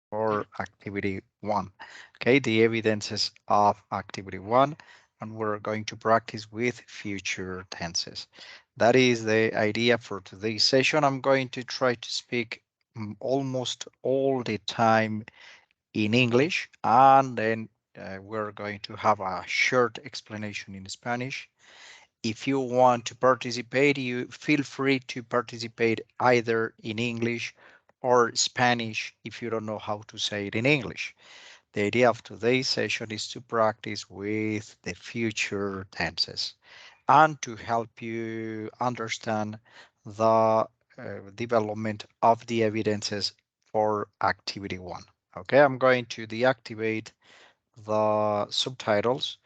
for activity 1. Okay, the evidences of activity 1, and we're going to practice with future tenses. That is the idea for today's session. I'm going to try to speak almost all the time in English, and then we're going to have a short explanation in Spanish. If you want to participate, you feel free to participate either in English or Spanish if you don't know how to say it in English. The idea of today's session is to practice with the future tenses and to help you understand the development of the evidences for activity 1. Okay, I'm going to deactivate the subtitles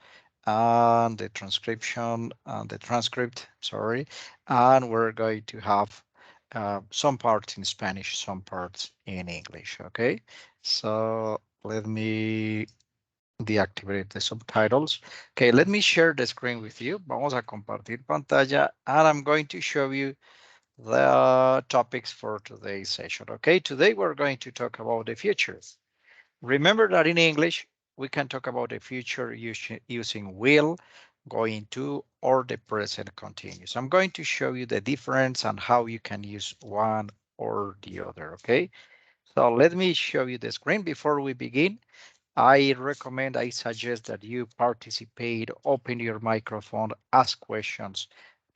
and the transcription and the transcript, sorry, and we're going to have some parts in Spanish, some parts in English, okay? So let me deactivate the subtitles. Okay, let me share the screen with you. Vamos a compartir pantalla, and I'm going to show you the topics for today's session, okay? Today we're going to talk about the futures. Remember that in English, we can talk about the future using will, going to, or the present continuous. I'm going to show you the difference and how you can use one or the other, okay? So let me show you the screen before we begin. I suggest that you participate, open your microphone, ask questions,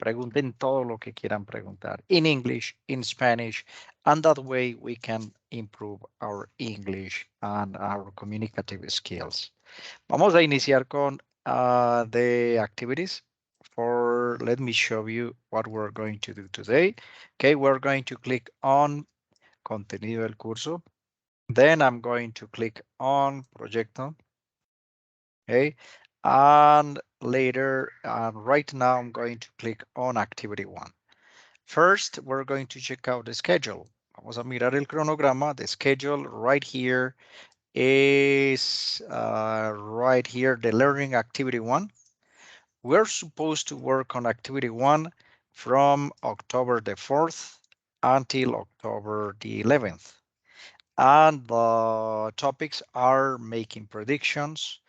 pregunten todo lo que quieran preguntar in English, in Spanish, and that way we can improve our English and our communicative skills. Vamos a iniciar con the activities. Let me show you what we're going to do today. Okay, we're going to click on contenido del curso. Then I'm going to click on Proyecto. Okay, and later, right now, I'm going to click on Activity 1. First, we're going to check out the schedule. Vamos a mirar el cronograma. The schedule right here is right here, the Learning Activity 1. We're supposed to work on Activity 1 from October the 4th until October the 11th. And the topics are making predictions,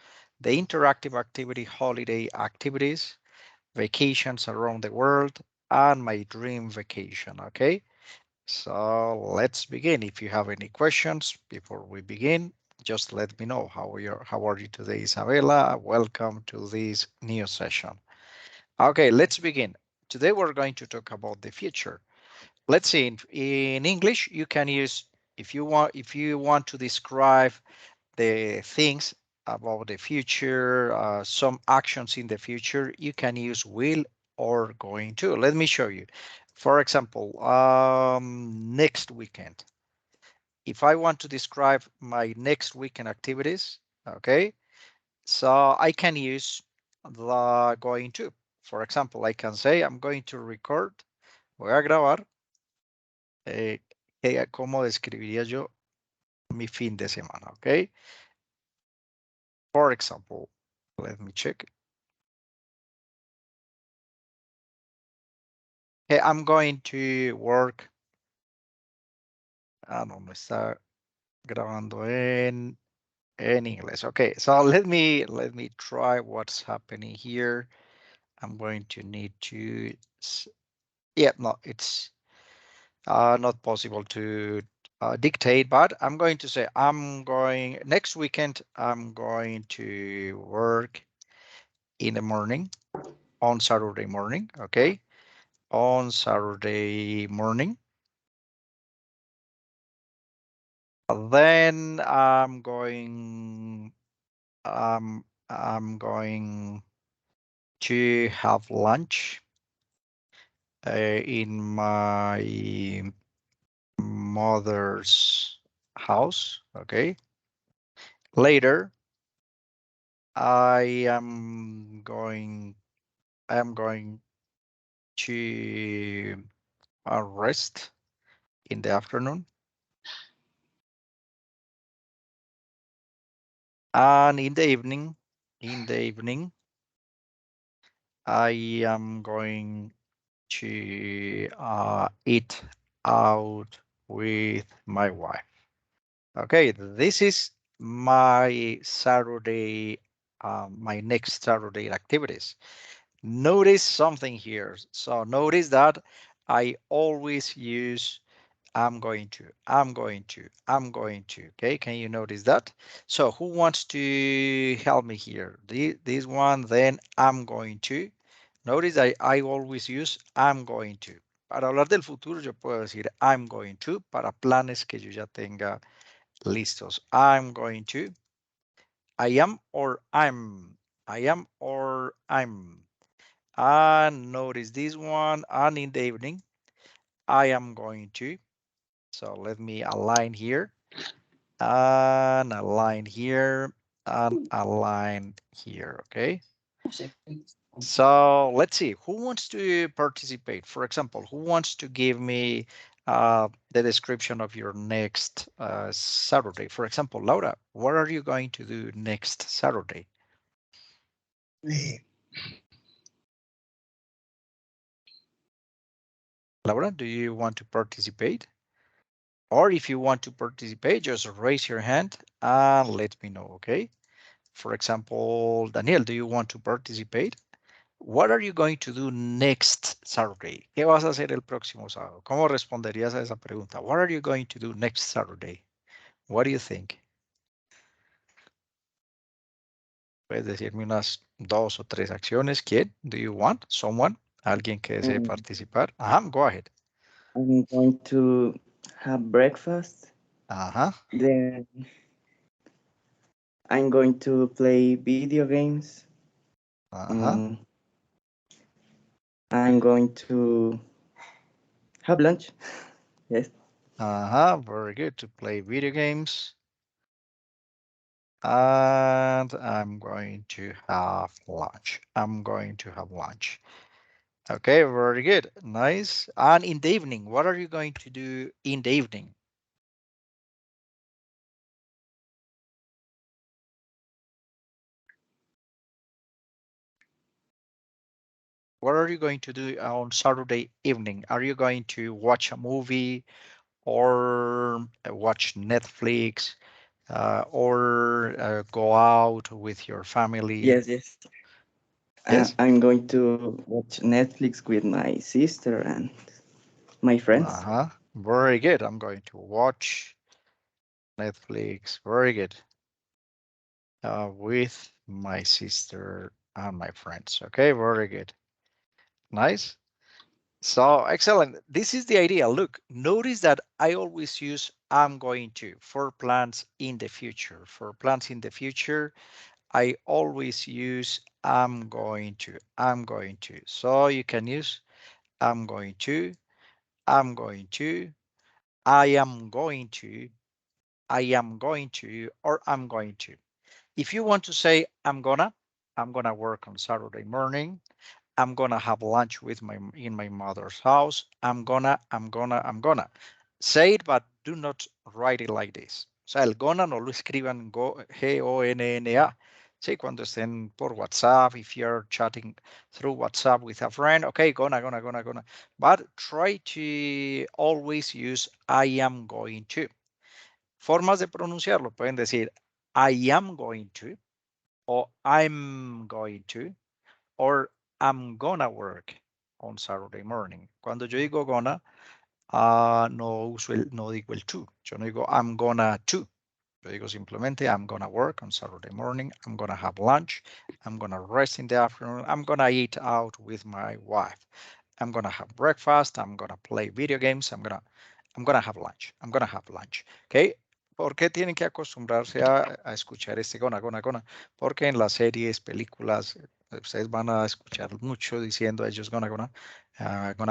the interactive activity holiday activities, vacations around the world, and my dream vacation. Okay, so let's begin. If you have any questions before we begin, just let me know. How are you today, Isabella? Welcome to this new session. Okay, let's begin. Today we're going to talk about the future. Let's see, in English, you can use, if you want to describe the things about the future, some actions in the future, you can use will or going to. Let me show you. For example, next weekend. If I want to describe my next weekend activities, okay, so I can use the going to. For example, I can say I'm going to record, voy a grabar, eh, ¿cómo describiría yo mi fin de semana? Okay. For example, let me check. Hey, I'm going to work. Ah, no, me está grabando en inglés. Okay, so let me try what's happening here. I'm going to need to. Yeah, no, it's not possible to dictate, but I'm going to say next weekend. I'm going to work in the morning on Saturday morning. Okay, on Saturday morning. Then I'm going to have lunch in my mother's house. Okay. Later, I am going to rest in the afternoon, and in the evening, I am going to eat out with my wife. Okay, this is my Saturday, my next Saturday activities. Notice something here. So notice that I always use I'm going to, I'm going to, I'm going to. Okay, can you notice that? So who wants to help me here? This one, then I'm going to. Notice I always use I'm going to. Para hablar del futuro, yo puedo decir I'm going to para planes que yo ya tenga listos. I'm going to. I am or I'm. I am or I'm. And notice this one. And in the evening, I am going to. So let me align here and align here and align here. Okay. So let's see who wants to participate. For example, who wants to give me the description of your next Saturday? For example, Laura, what are you going to do next Saturday? Laura, do you want to participate? Or if you want to participate, just raise your hand and let me know, okay? For example, Daniel, do you want to participate? What are you going to do next Saturday? ¿Qué vas a hacer el próximo sábado? ¿Cómo responderías a esa pregunta? What are you going to do next Saturday? What do you think? Puedes decirme unas 2 o 3 acciones. ¿Quién? Do you want? Someone? ¿Alguien que desee Um, participar? Ajá, go ahead. I'm going to have breakfast. Ajá, Then I'm going to play video games. ajá, Um, I'm going to have lunch. Yes. ajá. Very good. To play video games. And I'm going to have lunch. I'm going to have lunch. Okay, very good. Nice. And in the evening, what are you going to do in the evening? What are you going to do on Saturday evening? Are you going to watch a movie or watch Netflix or go out with your family? Yes, yes. Yes? I'm going to watch Netflix with my sister and my friends. Uh-huh. Very good. I'm going to watch Netflix. Very good. With my sister and my friends. Okay, very good. Nice. So excellent. This is the idea. Look, notice that I always use I'm going to for plans in the future. For plans in the future, I always use I'm going to. I'm going to. So you can use I'm going to, I'm going to, I am going to, I am going to, or I'm going to. If you want to say I'm gonna work on Saturday morning. I'm gonna have lunch with my in my mother's house. I'm gonna. Say it, but do not write it like this. O sea, el gonna no lo escriban G-O-N-N-A. Sí, cuando estén por WhatsApp, if you're chatting through WhatsApp with a friend, okay, gonna. But try to always use I am going to. Formas de pronunciarlo pueden decir I am going to o I'm going to or I'm gonna work on Saturday morning. Cuando yo digo gonna, no digo el to. Yo no digo I'm gonna to. Yo digo simplemente I'm gonna work on Saturday morning. I'm gonna have lunch. I'm gonna rest in the afternoon. I'm gonna eat out with my wife. I'm gonna have breakfast. I'm gonna play video games. I'm gonna have lunch. I'm gonna have lunch. Okay. ¿Por qué tienen que acostumbrarse a escuchar este gonna? Porque en las series, películas, ustedes van a escuchar mucho diciendo ellos gonna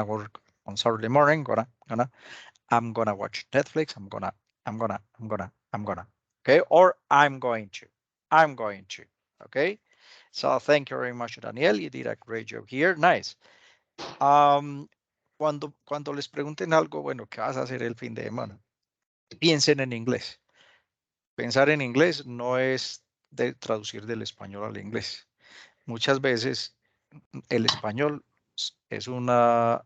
work on Saturday morning, I'm gonna watch Netflix, I'm gonna, okay, or I'm going to, okay. So thank you very much, Daniel. You did a great job here. Nice. Um, cuando les pregunten algo, bueno, ¿qué vas a hacer el fin de semana? Piensen en inglés. Pensar en inglés no es de traducir del español al inglés. Muchas veces el español es nos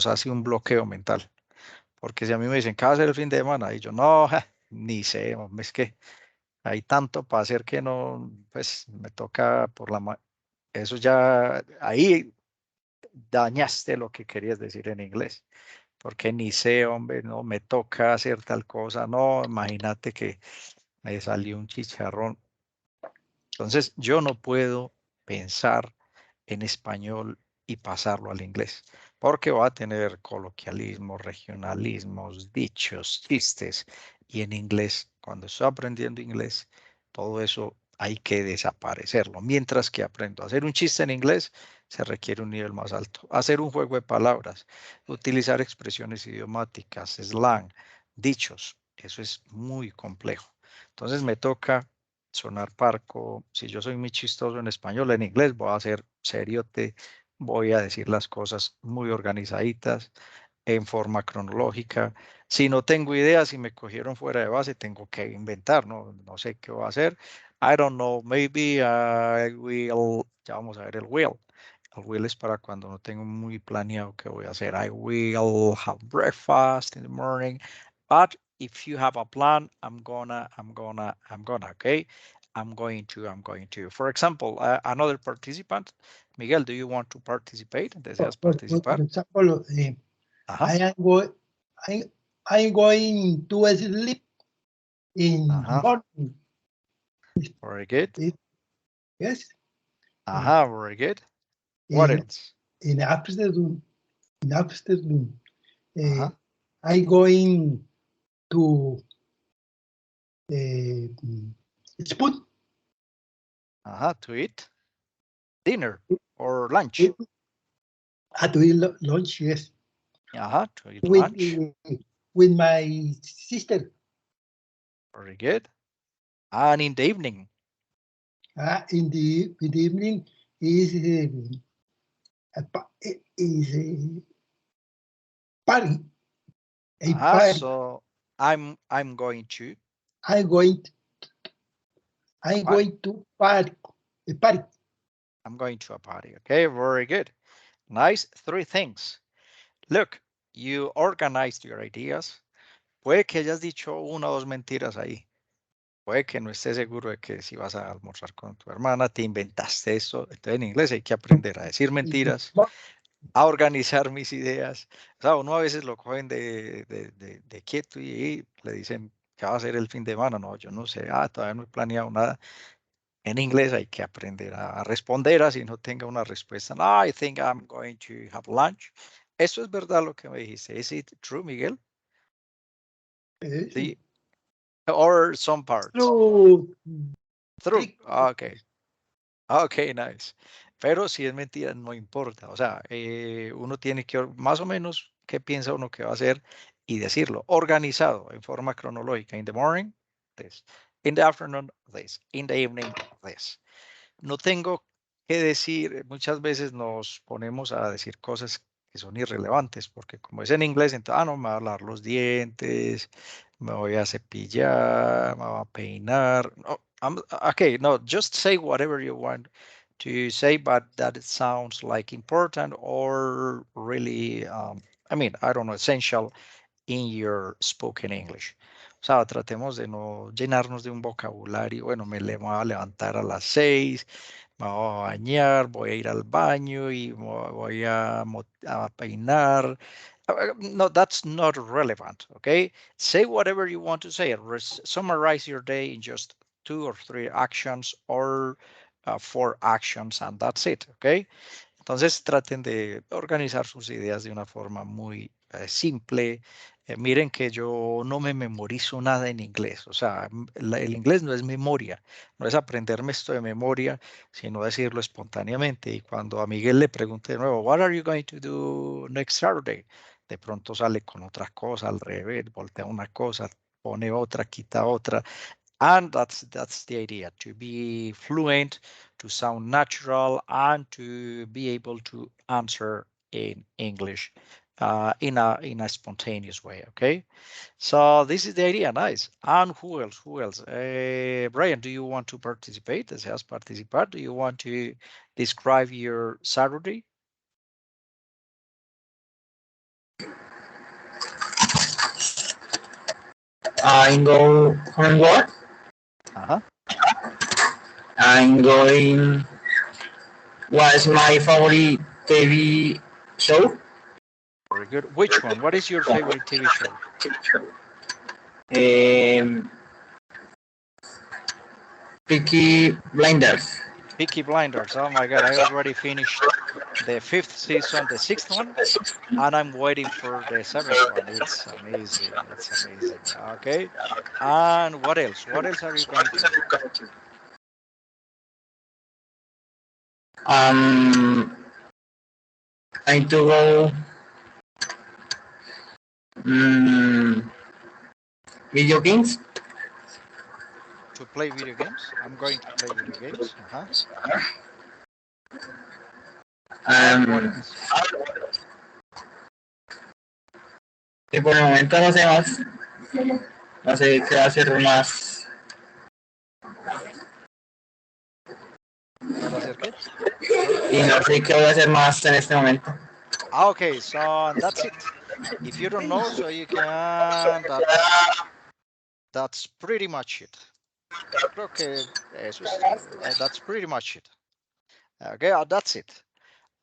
hace un bloqueo mental Porque si a mí me dicen, ¿qué va a hacer el fin de semana? Y yo, no, ni sé, hombre, es que hay tanto para hacer que no, pues me toca por eso ya, ahí dañaste lo que querías decir en inglés. Porque ni sé, hombre, no me toca hacer tal cosa, no, imagínate que me salió un chicharrón. Entonces, yo no puedo pensar en español y pasarlo al inglés, porque va a tener coloquialismos, regionalismos, dichos, chistes, y en inglés, cuando estoy aprendiendo inglés, todo eso hay que desaparecerlo. Mientras que aprendo a hacer un chiste en inglés, se requiere un nivel más alto. Hacer un juego de palabras, utilizar expresiones idiomáticas, slang, dichos, eso es muy complejo. Entonces me toca sonar parco. Si yo soy muy chistoso en español, en inglés voy a ser seriote, voy a decir las cosas muy organizaditas, en forma cronológica. Si no tengo idea, si me cogieron fuera de base, tengo que inventar, ¿no? No sé qué voy a hacer. I don't know, maybe I will, ya vamos a ver el will. El will es para cuando no tengo muy planeado qué voy a hacer. I will have breakfast in the morning. But if you have a plan, I'm gonna, okay? I'm going to. For example, another participant, Miguel, do you want to participate? ¿Deseas For participar? example, Ajá, I am going, I, I'm going to sleep in the ajá, morning. very good. Eh, Yes, eh, Ajá, very good. What in else? in afternoon. In afternoon, uh, Ajá, I going to uh, spoon ajá, to eat dinner or lunch. to eat lunch. Yes, Ajá, to eat with lunch. with my sister. Very good. And in the evening. In the evening is is party. A Ajá, party. so I'm going to I'm going. a I'm party. going to party. A party. I'm going to a party. Okay, very good. Nice. Three things. Look, you organized your ideas. Puede que hayas dicho una o dos mentiras ahí. Puede que no estés seguro de que si vas a almorzar con tu hermana, te inventaste esto. Entonces en inglés hay que aprender a decir mentiras, a organizar mis ideas. O sea, uno a veces lo cogen de quieto y le dicen, ¿qué va a hacer el fin de semana? No, yo no sé, todavía no he planeado nada. En inglés hay que aprender a responder así no tenga una respuesta. No, I think I'm going to have lunch. Eso es verdad lo que me dijiste. Is it true, Miguel? Sí. Or some parts. So True. three. Okay. Ok, nice. Pero si es mentira, no importa. O sea, uno tiene que, más o menos, qué piensa uno que va a hacer y decirlo. Organizado, en forma cronológica. In the morning, this. In the afternoon, this. In the evening, this. No tengo que decir, muchas veces nos ponemos a decir cosas que son irrelevantes, porque como es en inglés, entonces, no, me voy a lavar los dientes, me voy a cepillar, me voy a peinar. No, okay, no, just say whatever you want to say, but that it sounds like important or really, I don't know, essential in your spoken English. O sea, tratemos de no llenarnos de un vocabulario. Bueno, me voy a levantar a las 6, me voy a bañar, voy a ir al baño y voy a peinar. No, that's not relevant, okay? Say whatever you want to say. Summarize your day in just 2 or 3 actions or 4 actions, and that's it, okay? Entonces traten de organizar sus ideas de una forma muy simple. Miren que yo no me memorizo nada en inglés, o sea, el inglés no es memoria, no es aprenderme esto de memoria, sino decirlo espontáneamente. Y cuando a Miguel le pregunte de nuevo, What are you going to do next Saturday? De pronto sale con otra cosa al revés, voltea una cosa, pone otra, quita otra. And that's the idea, to be fluent, to sound natural, and to be able to answer in English in a spontaneous way. Okay, so this is the idea. Nice. And who else? Who else? Brian, do you want to participate? ¿Deseas participar? Do you want to describe your Saturday? I'm go homework. Uh-huh. I'm going. What's my favorite TV show? Very good. Which one? What is your favorite TV show? Um, Peaky Blinders. Peaky Blinders. Oh my God, I already finished the fifth season, the sixth one, and I'm waiting for the seventh one. It's amazing. It's amazing. Okay. And what else? What else are you going to do? Um, I to go um, video games. To play video games? I'm going to play video games. Uh-huh. And what Um, else? y por el momento no sé más. No sé qué va a ser más. ¿Qué va a hacer qué? Sorry. Y no sé qué voy a hacer más en este momento. Okay, so that's it. If you don't know, so you can, that's pretty much it. Yo creo que eso es todo. That's pretty much it. Okay, that's it.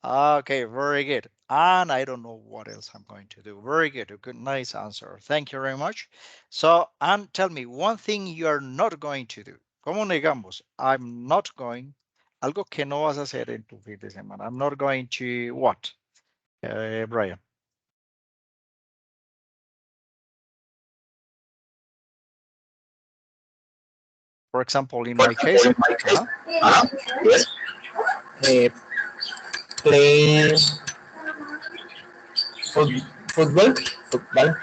Okay, very good. And I don't know what else I'm going to do. Very good. A good, nice answer. Thank you very much. So, and tell me one thing you are not going to do. ¿Cómo negamos? I'm not going. Algo que no vas a hacer en tu fin de semana. I'm not going to what? Brian. For example, in my case, yes. Yes. Play football. Football.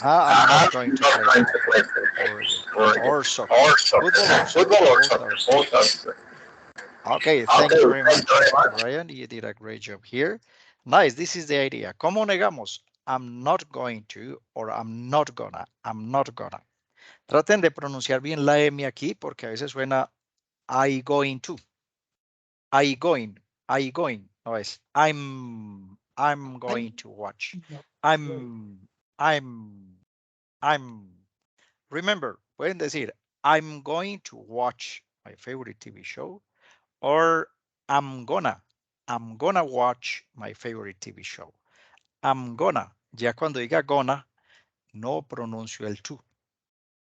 I'm not going to play football. Very good. Or soccer. Football or soccer. Both are good. Okay, thank you very much, Brian. You did a great job here. Nice, this is the idea. ¿Cómo negamos? I'm not going to or I'm not gonna. I'm not gonna. Traten de pronunciar bien la M aquí porque a veces suena I going to. I going. I going. No es I'm going to watch. I'm I'm I'm remember, pueden decir I'm going to watch my favorite TV show or I'm gonna watch my favorite TV show. I'm gonna, ya cuando diga gonna, no pronuncio el to,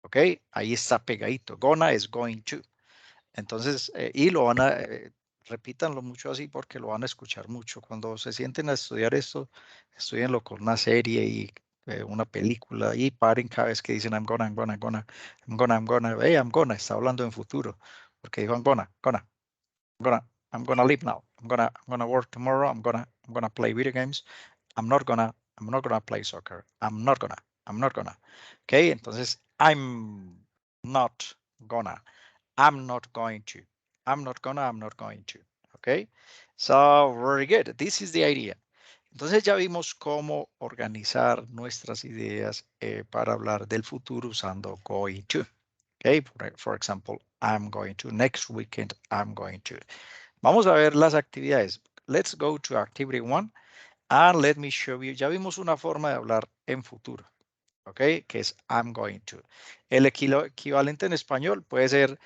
¿ok? Ahí está pegadito. Gonna es going to. Entonces, y lo van a, repítanlo mucho así porque lo van a escuchar mucho. Cuando se sienten a estudiar esto, estudienlo con una serie y una película y paren cada vez que dicen I'm gonna, I'm gonna, I'm gonna, I'm gonna, I'm gonna, hey, I'm gonna, está hablando en futuro, porque dijo I'm gonna leave now. I'm gonna work tomorrow. I'm gonna play video games. I'm not gonna play soccer. I'm not gonna. Okay, entonces not gonna. I'm not going to. I'm not going to. Okay, so very good. This is the idea. Entonces ya vimos cómo organizar nuestras ideas para hablar del futuro usando going to. Okay, for example, I'm going to. Next weekend, I'm going to. Vamos a ver las actividades. Let's go to activity one and let me show you. Ya vimos una forma de hablar en futuro, ¿ok? Que es I'm going to. El equivalente en español puede ser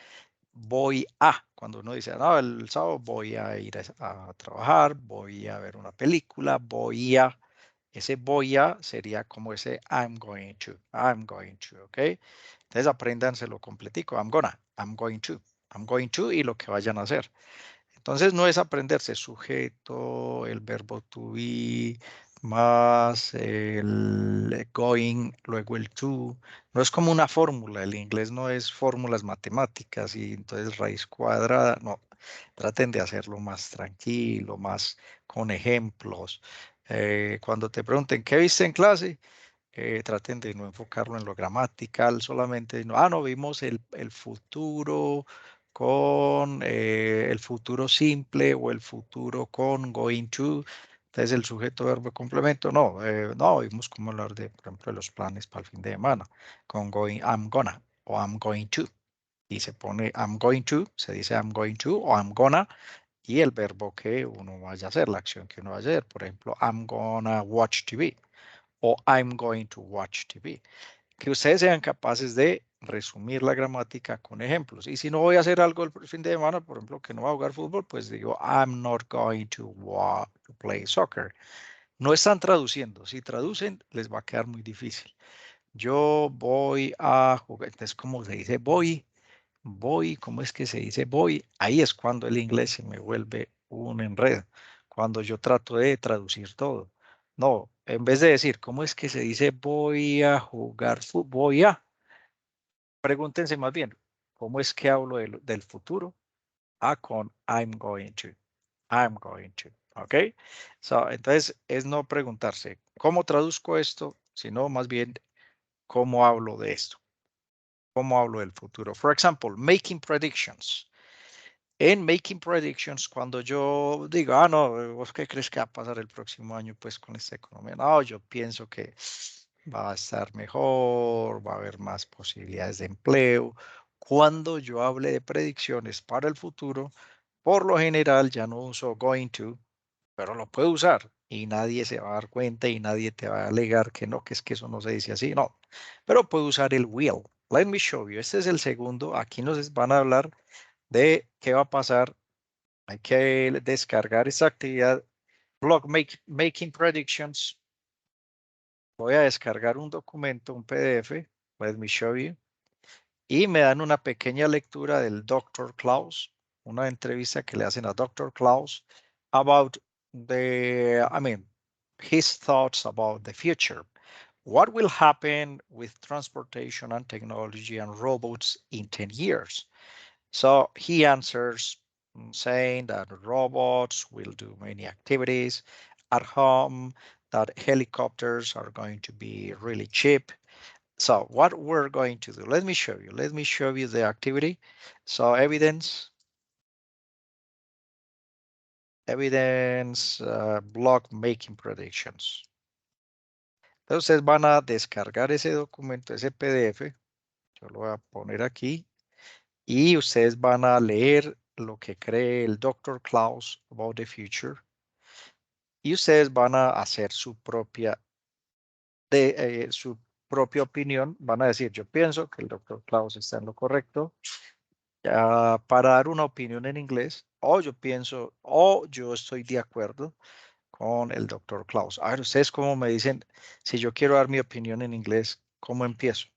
voy a. Cuando uno dice, no, el sábado voy a ir a trabajar, voy a ver una película, voy a. Ese voy a sería como ese I'm going to, ¿ok? Entonces apréndanselo completico. I'm going to y lo que vayan a hacer. Entonces no es aprenderse sujeto, el verbo to be, más el going, luego el to. No es como una fórmula, el inglés no es fórmulas matemáticas y entonces raíz cuadrada, no. Traten de hacerlo más tranquilo, más con ejemplos. Cuando te pregunten, ¿qué viste en clase? Traten de no enfocarlo en lo gramatical solamente, no, no, vimos el futuro con el futuro simple o el futuro con going to, entonces el sujeto verbo complemento, no, no, vimos cómo hablar de, por ejemplo, de los planes para el fin de semana, con going, I'm gonna o I'm going to, y se pone I'm going to, se dice I'm going to o I'm gonna, y el verbo que uno vaya a hacer, la acción que uno vaya a hacer, por ejemplo, I'm gonna watch TV o I'm going to watch TV. que ustedes sean capaces de resumir la gramática con ejemplos. Y si no voy a hacer algo el fin de semana, por ejemplo, que no voy a jugar fútbol, pues digo, I'm not going to play soccer. No están traduciendo. Si traducen, les va a quedar muy difícil. Yo voy a jugar. Entonces, ¿cómo se dice voy? ¿Cómo es que se dice voy? Ahí es cuando el inglés se me vuelve un enredo. Cuando yo trato de traducir todo. No, en vez de decir, ¿cómo es que se dice voy a jugar fútbol? Pregúntense más bien, ¿cómo es que hablo del futuro? Con I'm going to. I'm going to. ¿Ok? So, entonces es no preguntarse, ¿cómo traduzco esto? Sino más bien, ¿cómo hablo de esto? ¿Cómo hablo del futuro? For example, making predictions. En Making Predictions, cuando yo digo, no, ¿vos qué crees que va a pasar el próximo año pues con esta economía? No, yo pienso que va a estar mejor, va a haber más posibilidades de empleo. Cuando yo hable de predicciones para el futuro, por lo general ya no uso going to, pero lo puedo usar y nadie se va a dar cuenta y nadie te va a alegar que no, que es que eso no se dice así, no. Pero puedo usar el will. Let me show you. Este es el segundo. Aquí nos van a hablar de qué va a pasar. Hay que descargar esta actividad, Making Predictions. Voy a descargar un documento, un PDF. Let me show you. Y me dan una pequeña lectura del Dr. Klaus, una entrevista que le hacen a Dr. Klaus about his thoughts about the future. What will happen with transportation and technology and robots in 10 years? So he answers saying that robots will do many activities at home, that helicopters are going to be really cheap. So what we're going to do, let me show you. Let me show you the activity. So evidence block making predictions. Entonces van a descargar ese documento, ese PDF. Yo lo voy a poner aquí. Y ustedes van a leer lo que cree el Dr. Klaus about the future. Y ustedes van a hacer su propia opinión. Van a decir, yo pienso que el Dr. Klaus está en lo correcto. Para dar una opinión en inglés, o yo pienso, o yo estoy de acuerdo con el Dr. Klaus. A ver, ustedes cómo me dicen, si yo quiero dar mi opinión en inglés, ¿cómo empiezo?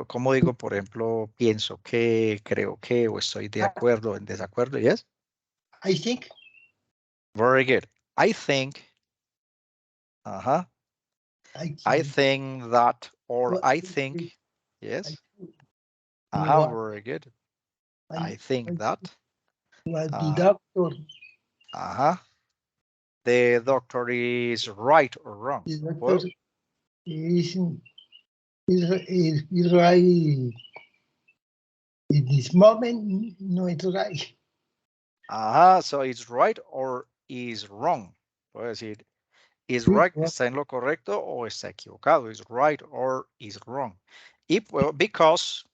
¿Cómo digo, por ejemplo, pienso que, creo que, o estoy de acuerdo o en desacuerdo? Yes. I think. Very good. I think. Uh-huh. I think. think that, or What, I think. Yes. Uh-huh. what, Very good. I I, think that. what the Uh, doctor, uh-huh. The doctor is right or wrong. the doctor Well, is, is right in this moment. No, it's right. so it's right or is wrong. Puedo decir, is right, está en lo correcto o está equivocado. Is right or is wrong. Y because,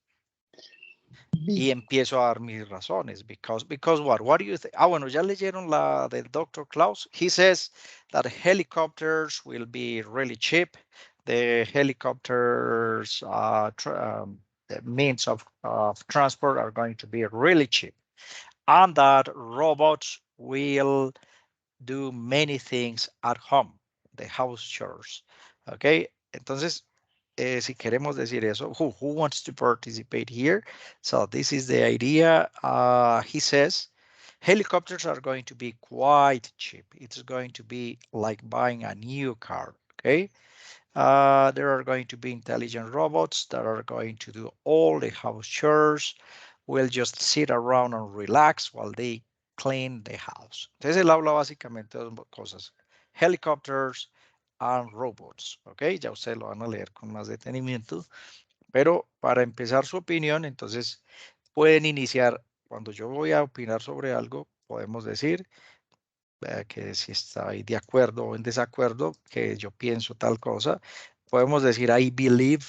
y empiezo a dar mis razones. Because what? What do you think? Bueno, ya leyeron la del Dr. Klaus. He says that helicopters will be really cheap. The helicopters, the means of transport are going to be really cheap. And that robots will do many things at home, the house chores. Okay, entonces, si queremos decir eso, who wants to participate here? So this is the idea. He says, helicopters are going to be quite cheap. It's going to be like buying a new car. Okay. There are going to be intelligent robots that are going to do all the house chores. We'll just sit around and relax while they clean the house. Entonces él habla básicamente de dos cosas. Helicopters and robots. Ok, ya ustedes lo van a leer con más detenimiento. Pero para empezar su opinión, entonces pueden iniciar. Cuando yo voy a opinar sobre algo, podemos decir que si estoy de acuerdo o en desacuerdo, que yo pienso tal cosa. Podemos decir I believe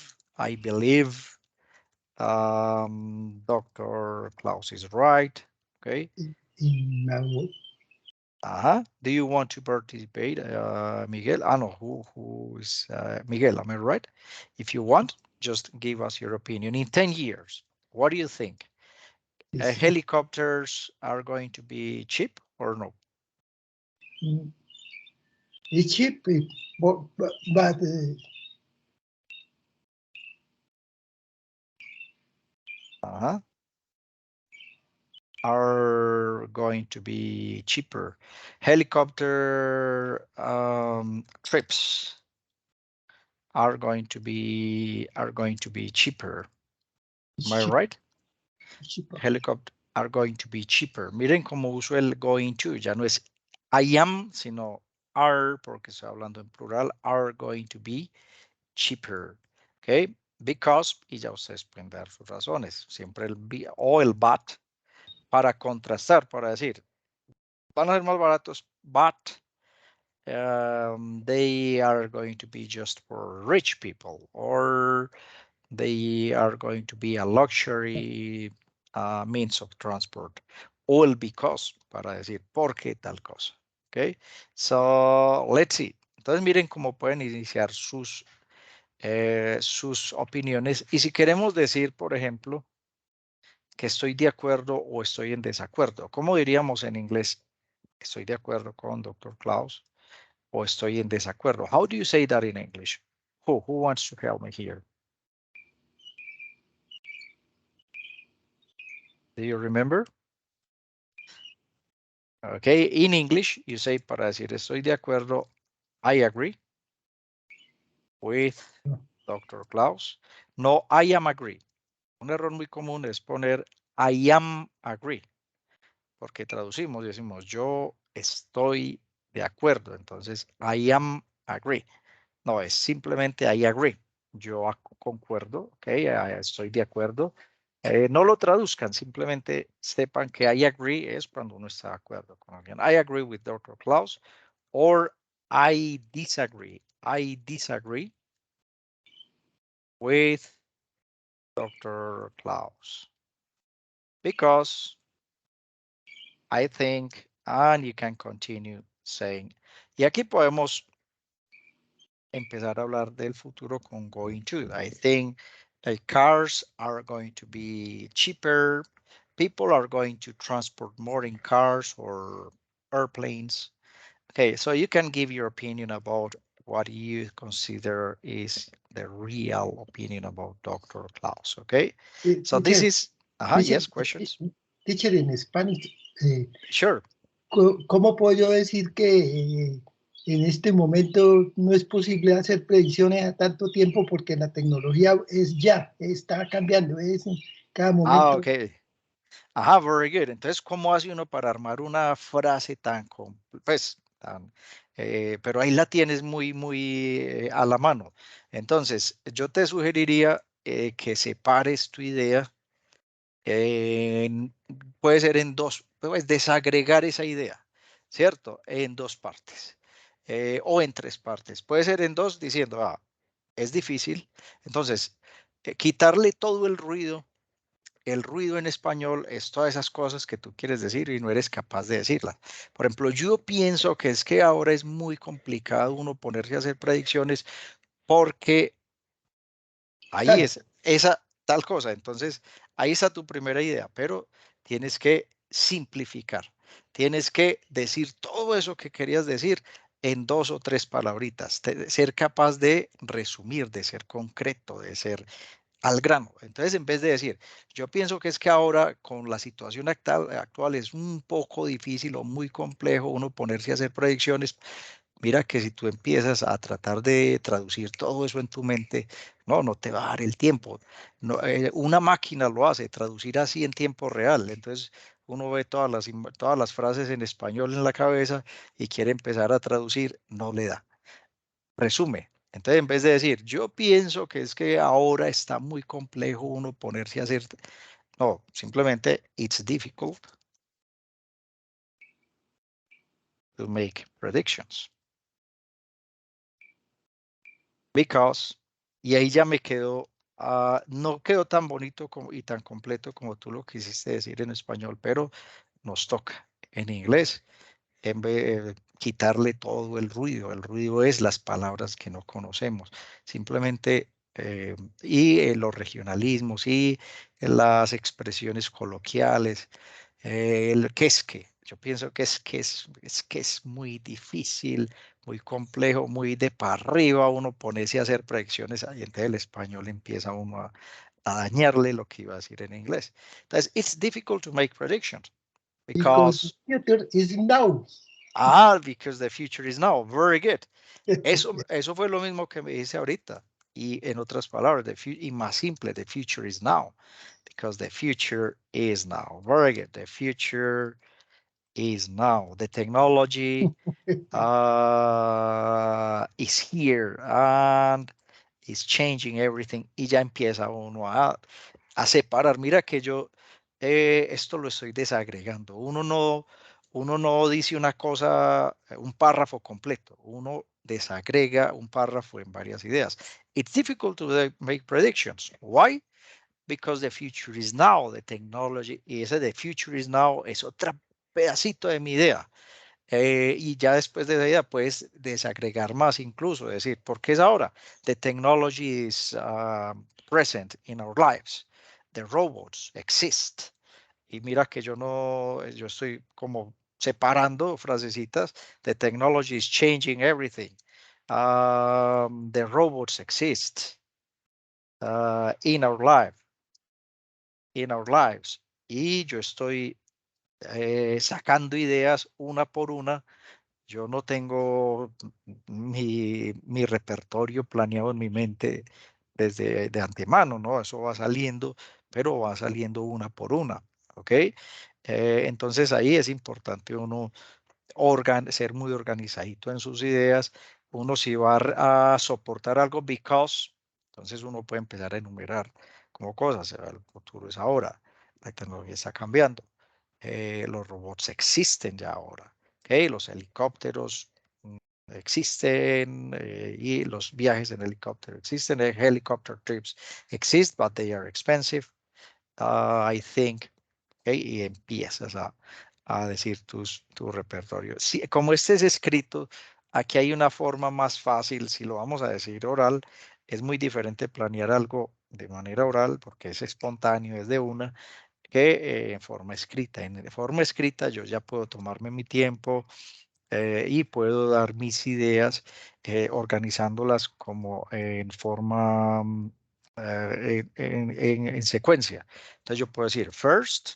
Dr. Klaus is right. Okay. In my Do you want to participate, Miguel? No, who is Miguel? Am I right? If you want, just give us your opinion. In 10 years, what do you think? It's, Helicopters are going to be cheap or no? mm, it's cheap, but Are going to be cheaper. Helicopter trips are going to be cheaper. it's Am I cheap, right? cheaper. Helicopter are going to be cheaper. Miren cómo uso el going to, ya no es I am, sino are, porque estoy hablando en plural, are going to be cheaper. ¿Ok? Because, y ya ustedes pueden dar sus razones, siempre el be o el but para contrastar, para decir, van a ser más baratos, but they are going to be just for rich people, or they are going to be a luxury means of transport, all because, para decir por qué tal cosa. Okay, so let's see. Entonces miren cómo pueden iniciar sus opiniones. Y si queremos decir, por ejemplo, que estoy de acuerdo o estoy en desacuerdo, ¿cómo diríamos en inglés? Estoy de acuerdo con Dr. Klaus o estoy en desacuerdo. How do you say that in English? Who wants to help me here? Do you remember? Okay, in English, you say, para decir estoy de acuerdo, I agree with Dr. Klaus. No, I am agree. Un error muy común es poner I am agree, porque traducimos y decimos yo estoy de acuerdo. Entonces, I am agree. No, es simplemente I agree. Yo concuerdo, ok, estoy de acuerdo. No lo traduzcan, simplemente sepan que I agree es cuando uno está de acuerdo con alguien. I agree with Dr. Klaus or I disagree. I disagree with Dr. Klaus because I think, and you can continue saying. Y aquí podemos empezar a hablar del futuro con going to. I think that cars are going to be cheaper. People are going to transport more in cars or airplanes. Okay, so you can give your opinion about what you consider is the real opinion about Dr. Klaus. Okay, so this Teacher, is, teacher, yes, questions? teacher in Spanish. Sure. ¿Cómo puedo yo decir que en este momento no es posible hacer predicciones a tanto tiempo porque la tecnología es ya, está cambiando, es en cada momento? Okay. Very good. Entonces, ¿cómo hace uno para armar una frase tan, pues, tan, pero ahí la tienes muy a la mano? Entonces, yo te sugeriría que separes tu idea, puede ser en dos, puedes desagregar esa idea, ¿cierto? En dos partes o en tres partes. Puede ser en dos diciendo, es difícil. Entonces, quitarle todo el ruido en español es todas esas cosas que tú quieres decir y no eres capaz de decirlas. Por ejemplo, yo pienso que es que ahora es muy complicado uno ponerse a hacer predicciones porque ahí Claro, es esa tal cosa. Entonces, ahí está tu primera idea, pero tienes que simplificar. Tienes que decir todo eso que querías decir en dos o tres palabritas, ser capaz de resumir, de ser concreto, de ser al grano. Entonces, en vez de decir, yo pienso que es que ahora con la situación actual es un poco difícil o muy complejo uno ponerse a hacer predicciones. Mira que si tú empiezas a tratar de traducir todo eso en tu mente, no te va a dar el tiempo. No, una máquina lo hace, traducir así en tiempo real. Entonces, uno ve todas las frases en español en la cabeza y quiere empezar a traducir, no le da. Resume. Entonces, en vez de decir, yo pienso que es que ahora está muy complejo uno ponerse a hacer, no, simplemente it's difficult to make predictions because, y ahí ya me quedó, no quedó tan bonito como, y tan completo como tú lo quisiste decir en español, pero nos toca en inglés. en vez de quitarle todo el ruido. El ruido es las palabras que no conocemos. Simplemente, los regionalismos y las expresiones coloquiales. El que es que. Yo pienso que es muy difícil, muy complejo, muy de para arriba uno ponerse a hacer predicciones ahí, entonces el español empieza uno a dañarle lo que iba a decir en inglés. Entonces, it's difficult to make predictions Because the because, future is now. because the future is now. Very good. Eso fue lo mismo que me dice ahorita. Y en otras palabras, y más simple, the future is now. Because the future is now. Very good. The future is now. The technology is here and is changing everything. Y ya empieza uno a separar. Mira que yo esto lo estoy desagregando. Uno no dice una cosa, un párrafo completo. Uno desagrega un párrafo en varias ideas. It's difficult to make predictions. Why? Because the future is now. The technology, y ese the future is now es otro pedacito de mi idea. Y ya después de esa idea puedes desagregar más incluso, decir, ¿por qué es ahora? The technology is present in our lives. The robots exist. Y mira que yo estoy como separando frasecitas. The technology is changing everything. The robots exist in our lives. Y yo estoy sacando ideas una por una. Yo no tengo mi repertorio planeado en mi mente desde de antemano, ¿no? Eso va saliendo, pero va saliendo una por una, ¿ok? Entonces ahí es importante uno ser muy organizadito en sus ideas. Uno si va a soportar algo, because, entonces uno puede empezar a enumerar como cosas. El futuro es ahora, la tecnología está cambiando. Los robots existen ya ahora. ¿Okay? Los helicópteros existen y los viajes en helicóptero existen. Helicopter trips exist, but they are expensive. I think. ¿Okay? Y empiezas a decir tu repertorio. Sí, como este es escrito, aquí hay una forma más fácil. Si lo vamos a decir oral, es muy diferente planear algo de manera oral porque es espontáneo, es de una que en forma escrita. En forma escrita yo ya puedo tomarme mi tiempo y puedo dar mis ideas organizándolas como en forma, en secuencia. Entonces yo puedo decir, first,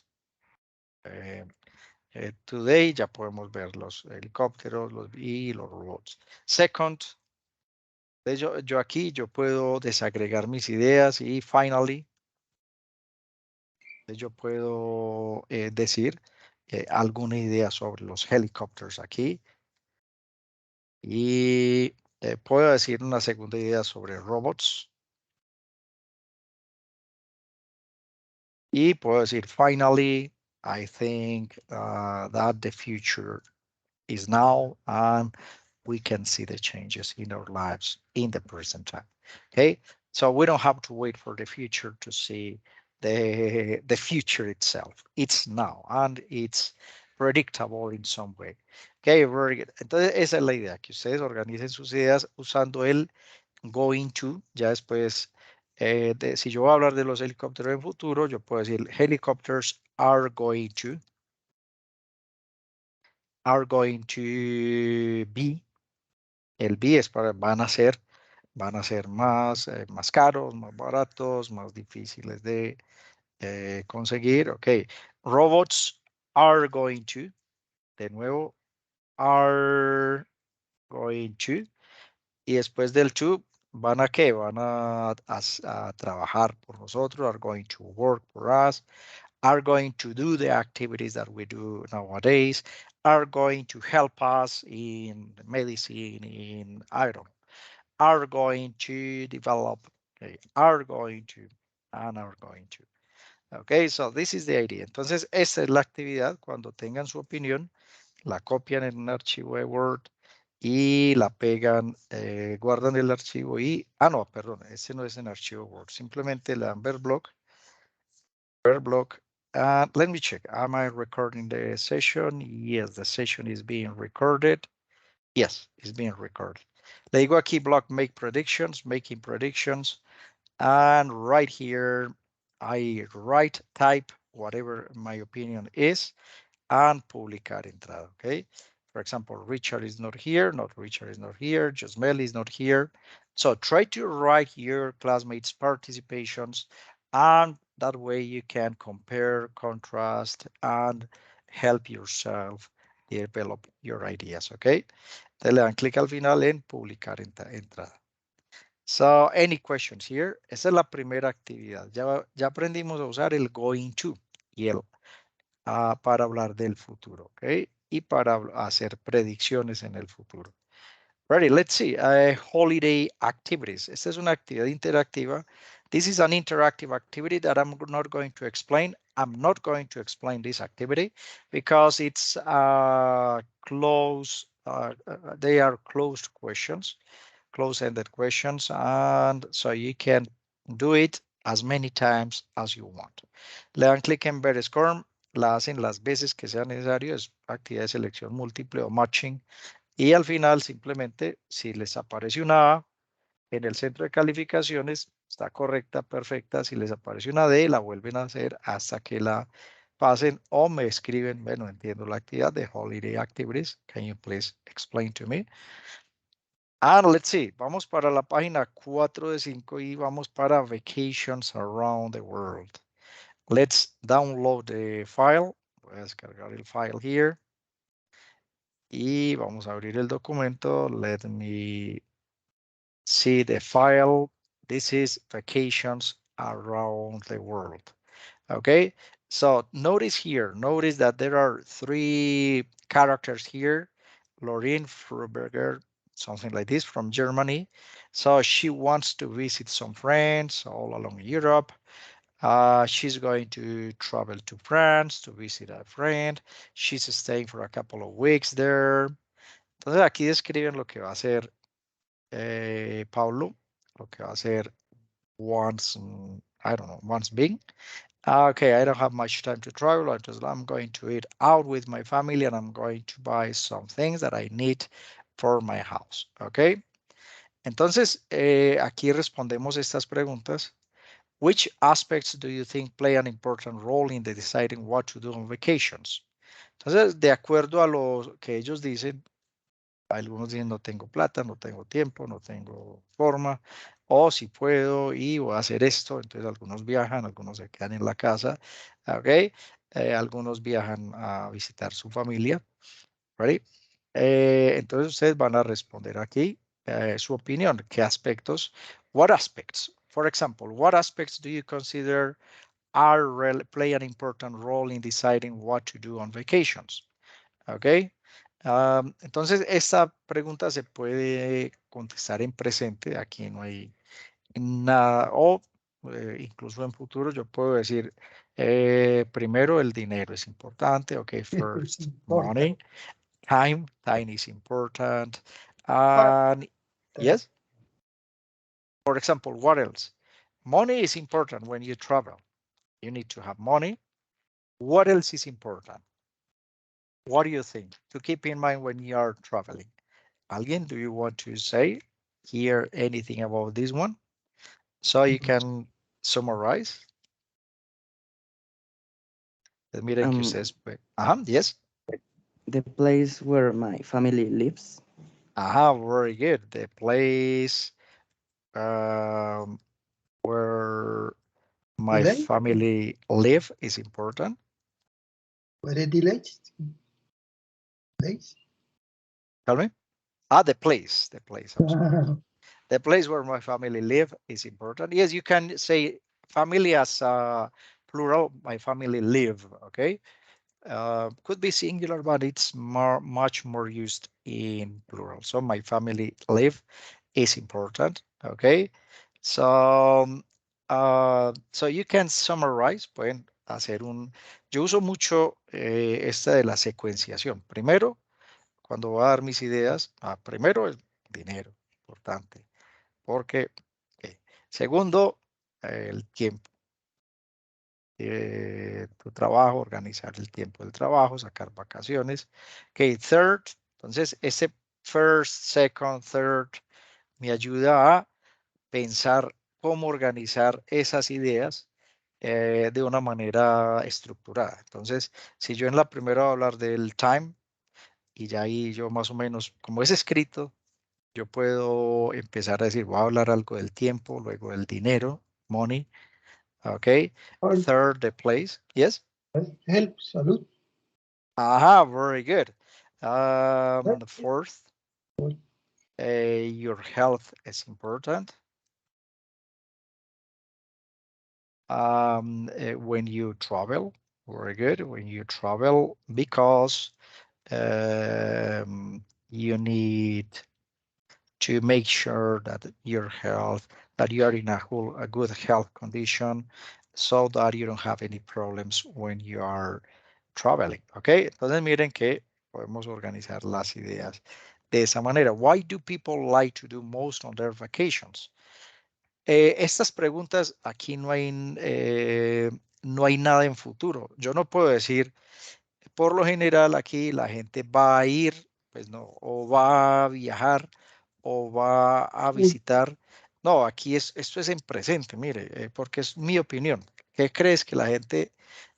today, ya podemos ver los helicópteros y los robots. Second, yo aquí yo puedo desagregar mis ideas y finally, yo puedo decir alguna idea sobre los helicópteros aquí y puedo decir una segunda idea sobre robots y puedo decir finally, I think that the future is now and we can see the changes in our lives in the present time. Okay, so we don't have to wait for the future to see the future itself. It's now and it's predictable in some way. Okay, very good. Entonces esa es la idea, que ustedes organicen sus ideas usando el going to. Ya después, si yo voy a hablar de los helicópteros en futuro, yo puedo decir helicopters are going to be. El B es para van a ser más, más caros, más baratos, más difíciles de conseguir. Ok, robots are going to, de nuevo, are going to, y después del to, ¿van a qué? Van a trabajar por nosotros, are going to work for us, are going to do the activities that we do nowadays, are going to help us in medicine, in, I don't know, are going to develop, okay, are going to, and are going to. Okay, so this is the idea. Entonces, esta es la actividad. Cuando tengan su opinión, la copian en un archivo de Word y la pegan, guardan el archivo y, no, perdón, este no es en archivo Word. Simplemente le dan ver block Let me check. Am I recording the session? Yes, the session is being recorded. Yes, it's being recorded. Le digo aquí block make predictions, making predictions. And right here, I write, type whatever my opinion is and publicar entrada, okay? For example, Richard is not here, not Richard is not here, Josmel is not here. So try to write your classmates' participations and that way you can compare, contrast, and help yourself develop your ideas, okay? Te le dan clic al final en publicar entrada. So, any questions here? Esa es la primera actividad. Ya aprendimos a usar el going to y el para hablar del futuro, ¿ok? Y para hacer predicciones en el futuro. Ready, let's see. Holiday activities. Esta es una actividad interactiva. This is an interactive activity that I'm not going to explain. I'm not going to explain this activity because it's they are closed questions, close-ended questions, and so you can do it as many times as you want. Le dan clic en Ver Score, la hacen las veces que sea necesario, es actividad de selección múltiple o matching, y al final simplemente si les aparece una A en el centro de calificaciones, está correcta, perfecta, si les aparece una D, la vuelven a hacer hasta que la pasen o me escriben, bueno, entiendo la actividad de Holiday Activities, can you please explain to me? And let's see, vamos para la página 4 de 5 y vamos para Vacations Around the World. Let's download the file. Voy a descargar el file here. Y vamos a abrir el documento. Let me see the file. This is Vacations Around the World. Okay, so notice that there are 3 characters here. Lorraine Fruberger, something like this from Germany. So she wants to visit some friends all along Europe. She's going to travel to France to visit a friend. She's staying for a couple of weeks there. Entonces aquí describen lo que va a hacer Paulo, lo que va a hacer once, I don't know, once being. Okay, I don't have much time to travel. I'm going to eat out with my family and I'm going to buy some things that I need for my house. Okay. Entonces, aquí respondemos estas preguntas. Which aspects do you think play an important role in the deciding what to do on vacations? Entonces, de acuerdo a lo que ellos dicen, algunos dicen no tengo plata, no tengo tiempo, no tengo forma, o si puedo y voy a hacer esto. Entonces algunos viajan, algunos se quedan en la casa, ¿ok? Algunos viajan a visitar su familia, ¿right? Entonces ustedes van a responder aquí su opinión. ¿Qué aspectos? What aspects? For example, what aspects do you consider play an important role in deciding what to do on vacations? ¿Ok? Entonces, esta pregunta se puede contestar en presente, aquí no hay nada, o incluso en futuro yo puedo decir, primero el dinero es importante, ok, Esto es first money, importante. time is important, and yes, for example, what else? Money is important when you travel. You need to have money. What else is important? What do you think to keep in mind when you are traveling? Alguien, do you want to say here anything about this one? So you can summarize. Miren que ustedes, yes. The place where my family lives. Very good. The place um, where my Delay? family live is important. Where is delay? Place? Tell me. The place. I'm sorry. The place where my family live is important. Yes, you can say family as plural. My family live. Okay. Could be singular, but it's much more used in plural. So my family live is important. Okay. So, so you can summarize, pueden hacer yo uso mucho esta de la secuenciación. Primero, cuando voy a dar mis ideas, primero el dinero, importante, porque, segundo, el tiempo. tu trabajo, organizar el tiempo del trabajo, sacar vacaciones. Ok, third, entonces ese first, second, third me ayuda a pensar cómo organizar esas ideas de una manera estructurada. Entonces, si yo en la primera voy a hablar del time y ya ahí yo más o menos, como es escrito, yo puedo empezar a decir, voy a hablar algo del tiempo, luego del dinero, money, ok. Or Third, the place, yes. help, salud. Aha, very good. Right? Fourth, your health is important. When you travel, very good. When you travel, because you need to make sure that your health, that you are in a good health condition, so that you don't have any problems when you are traveling. Okay, entonces miren que podemos organizar las ideas de esa manera. Why do people like to do most on their vacations? Estas preguntas aquí no hay nada en futuro. Yo no puedo decir, por lo general aquí la gente va a ir, pues no, o va a viajar o va a visitar. No, aquí esto es en presente, mire, porque es mi opinión. ¿Qué crees que la gente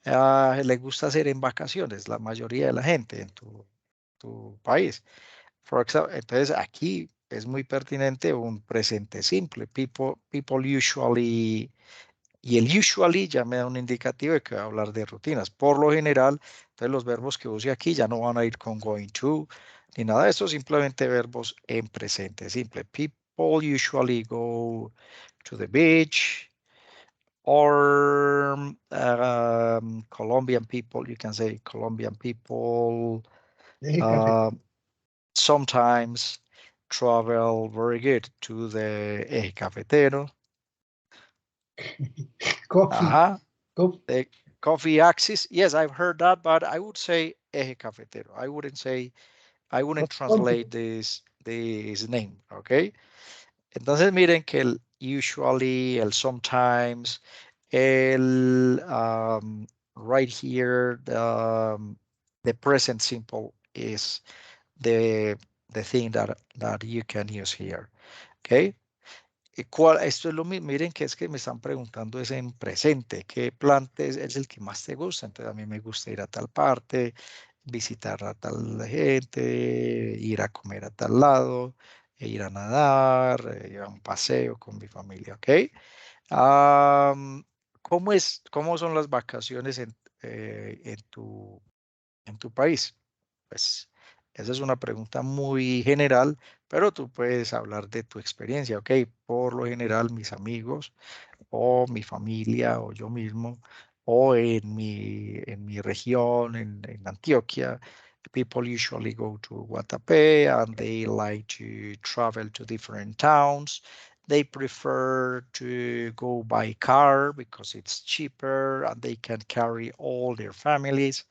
le gusta hacer en vacaciones? La mayoría de la gente en tu país. Entonces aquí es muy pertinente un presente simple. People usually, y el usually ya me da un indicativo de que va a hablar de rutinas. Por lo general, entonces los verbos que use aquí ya no van a ir con going to ni nada de eso, simplemente verbos en presente simple. People usually go to the beach, or Colombian people, you can say Colombian people. Deje café. um, Sometimes travel very good to the eje cafetero. Coffee. Ajá. Coffee. The coffee axis. Yes, I've heard that, but I would say eje cafetero. I wouldn't translate this name, okay? Entonces miren que el usually, el sometimes, el right here, the present simple is the the thing that you can use here. Okay. Esto es lo mismo, miren que es que me están preguntando es en presente, ¿qué plan es el que más te gusta? Entonces a mí me gusta ir a tal parte, visitar a tal gente, ir a comer a tal lado, ir a nadar, ir a un paseo con mi familia, ¿ok? Am, cómo son las vacaciones en tu país? Pues esa es una pregunta muy general, pero tú puedes hablar de tu experiencia, ¿ok? Por lo general, mis amigos o mi familia o yo mismo o en mi región, en Antioquia, people usually go to Guatapé and they like to travel to different towns. They prefer to go by car because it's cheaper and they can carry all their families.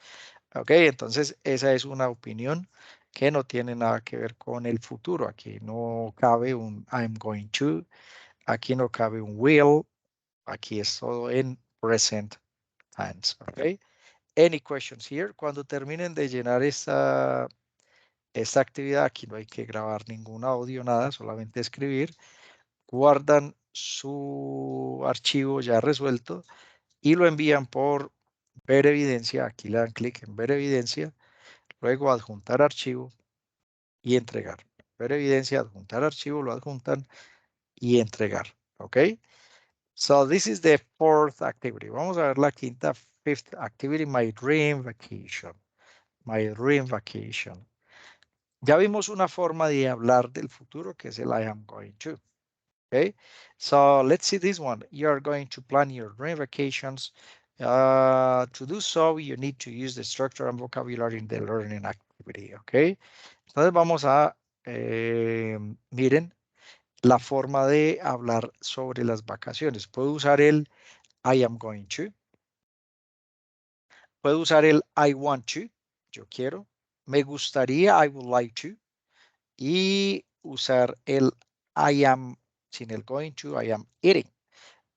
Ok, entonces esa es una opinión que no tiene nada que ver con el futuro. Aquí no cabe un I'm going to, aquí no cabe un will, aquí es todo en present tense. Ok, any questions here? Cuando terminen de llenar esta actividad, aquí no hay que grabar ningún audio, nada, solamente escribir. Guardan su archivo ya resuelto y lo envían por ver evidencia. Aquí le dan clic en ver evidencia. Luego adjuntar archivo y entregar. Ver evidencia, adjuntar archivo, lo adjuntan y entregar. ¿Ok? So this is the fourth activity. Vamos a ver la quinta, fifth activity, my dream vacation. My dream vacation. Ya vimos una forma de hablar del futuro que es el I am going to. Okay, so let's see this one. You are going to plan your dream vacations. To do so, you need to use the structure and vocabulary in the learning activity. Okay, entonces vamos a, miren, la forma de hablar sobre las vacaciones. Puedo usar el I am going to. Puedo usar el I want to. Yo quiero. Me gustaría, I would like to. Y usar el I am sin el going to, I am eating.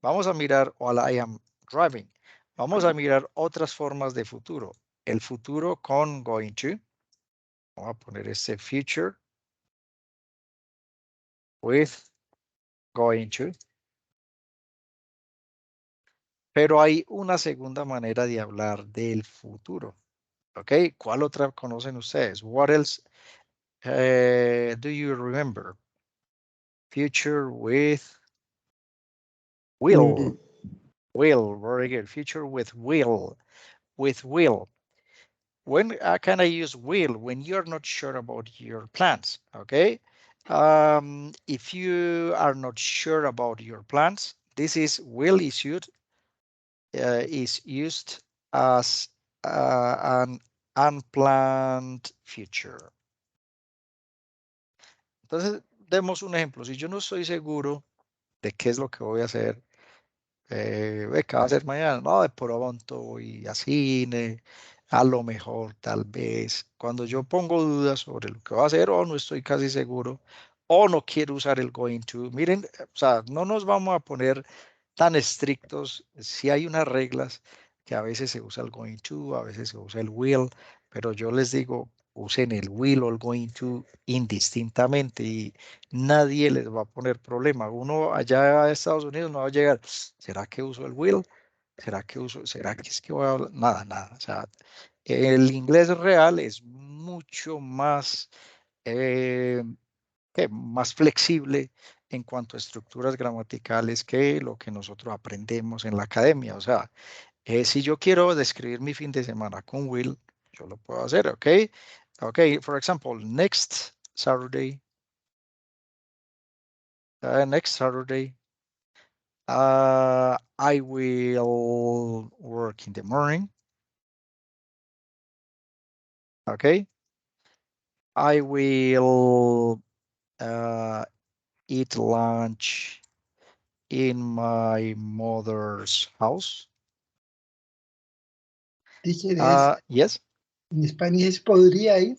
Vamos a mirar o al I am driving. Vamos a mirar otras formas de futuro. El futuro con going to. Vamos a poner este future with going to. Pero hay una segunda manera de hablar del futuro. ¿Ok? ¿Cuál otra conocen ustedes? What else do you remember? Future with will. Will. Will, very good. Future with will. With will. When can I use will? When you're not sure about your plans, okay? If you are not sure about your plans, this is will is used as an unplanned future. Entonces, demos un ejemplo. Si yo no estoy seguro de qué es lo que voy a hacer, ¿qué va a hacer mañana? No, de pronto voy a cine, a lo mejor, tal vez. Cuando yo pongo dudas sobre lo que va a hacer o no estoy casi seguro o no quiero usar el going to, miren, o sea, no nos vamos a poner tan estrictos. Si hay unas reglas que a veces se usa el going to, a veces se usa el will, pero yo les digo, usen el will o el going to indistintamente y nadie les va a poner problema. Uno allá a Estados Unidos no va a llegar, ¿será que uso el will? ¿Será que es que voy a hablar? Nada, nada. O sea, el inglés real es mucho más, más flexible en cuanto a estructuras gramaticales que lo que nosotros aprendemos en la academia. O sea, si yo quiero describir mi fin de semana con will, yo lo puedo hacer, ¿ok? Ok, for example, next Saturday, I will work in the morning. Okay. I will eat lunch in my mother's house. Teacher, es, Yes. en español es podría ir,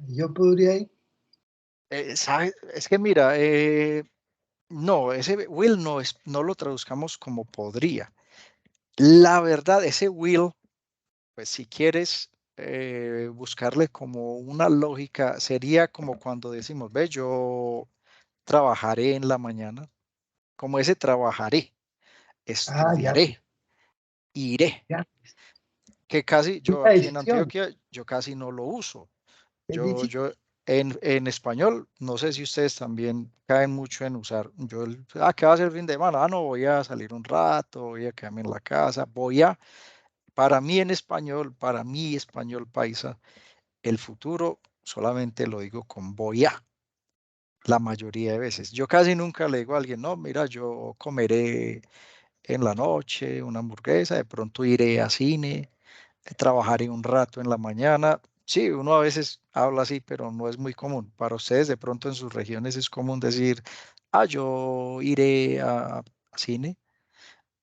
yo podría ir. Es que mira, no, ese will no lo traduzcamos como podría. La verdad, ese will, pues si quieres buscarle como una lógica, sería como cuando decimos, ve, yo trabajaré en la mañana, como ese trabajaré, Ah, ya, estudiaré, iré, ya. que casi yo Una aquí en decisión. Antioquia, yo casi no lo uso. Es Yo, decir, yo en español, no sé si ustedes también caen mucho en usar, ¿qué va a hacer el fin de semana? No, voy a salir un rato, voy a quedarme en la casa, para mí en español, para mí español paisa, el futuro solamente lo digo con voy a, la mayoría de veces. Yo casi nunca le digo a alguien, no, mira, yo comeré en la noche una hamburguesa, de pronto iré a cine, trabajaré un rato en la mañana. Sí, uno a veces habla así, pero no es muy común. Para ustedes, de pronto en sus regiones es común decir, yo iré a cine.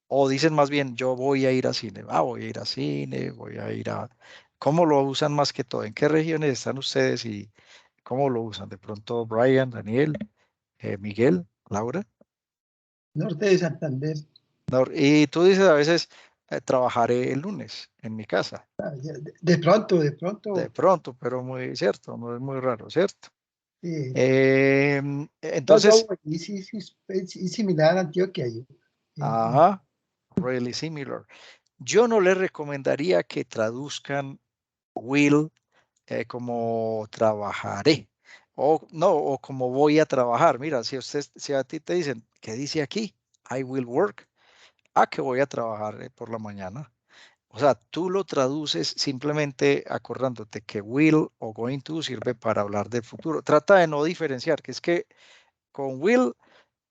O dicen más bien, yo voy a ir a cine. Voy a ir a cine, voy a ir a... ¿Cómo lo usan más que todo? ¿En qué regiones están ustedes y cómo lo usan? De pronto, Brian, Daniel, Miguel, Laura. norte de Santander. Y tú dices a veces, trabajaré el lunes en mi casa. De De pronto, pronto, pero muy cierto, no es muy raro, ¿cierto? eh, no, Entonces, y sí, sí, es similar a Antioquia. En- ajá, really similar. Yo no les recomendaría que traduzcan will como trabajaré o no, o como voy a trabajar. Mira, si a ti te dicen, ¿qué dice aquí? I will work. Que voy a trabajar por la mañana. O sea, tú lo traduces simplemente acordándote que will o going to sirve para hablar del futuro. Trata de no diferenciar, que es que con will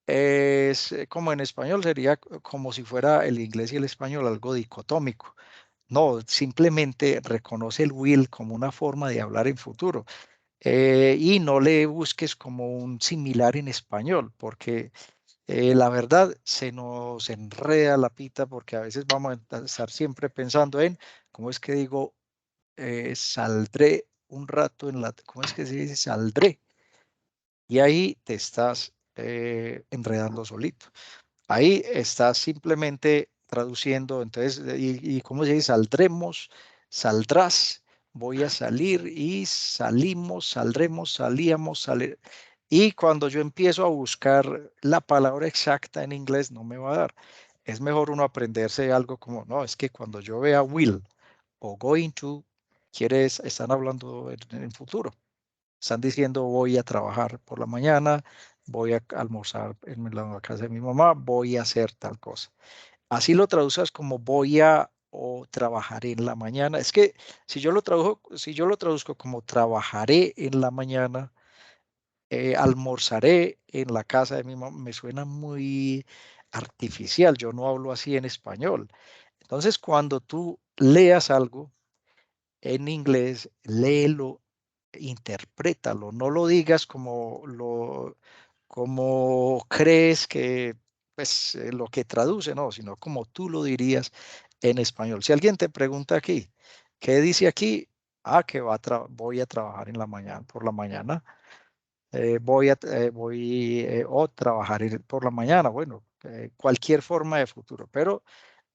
es como en español sería como si fuera el inglés y el español algo dicotómico. No, simplemente reconoce el will como una forma de hablar en futuro y no le busques como un similar en español, porque la verdad se nos enreda la pita porque a veces vamos a estar siempre pensando en cómo es que digo, saldré un rato ¿cómo es que se dice? Saldré. Y ahí te estás enredando solito. Ahí estás simplemente traduciendo, entonces, y ¿cómo se dice? Saldremos, saldrás, voy a salir y salimos, saldremos, salíamos, salir. Y cuando yo empiezo a buscar la palabra exacta en inglés, no me va a dar. Es mejor uno aprenderse algo como, no, es que cuando yo vea will o going to, están hablando en futuro. Están diciendo voy a trabajar por la mañana, voy a almorzar en la casa de mi mamá, voy a hacer tal cosa. Así lo traduzcas como voy a o trabajaré en la mañana. Es que si yo lo traduzco como trabajaré en la mañana, almorzaré en la casa de mi mamá, me suena muy artificial. Yo no hablo así en español. Entonces, cuando tú leas algo en inglés, léelo, interprétalo, no lo digas como crees que pues lo que traduce, no, sino como tú lo dirías en español. Si alguien te pregunta aquí, ¿qué dice aquí? Ah, que voy a trabajar en la mañana, por la mañana, o trabajar por la mañana, bueno, cualquier forma de futuro, pero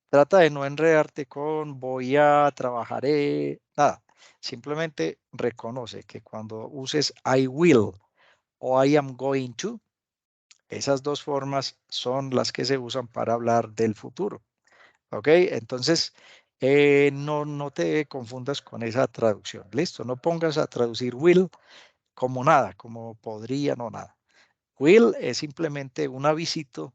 trata de no enredarte con voy a, trabajaré, nada. Simplemente reconoce que cuando uses I will o I am going to, esas dos formas son las que se usan para hablar del futuro. ¿Ok? Entonces, no te confundas con esa traducción. Listo, no pongas a traducir will como nada, como podría, no nada. Will es simplemente un avisito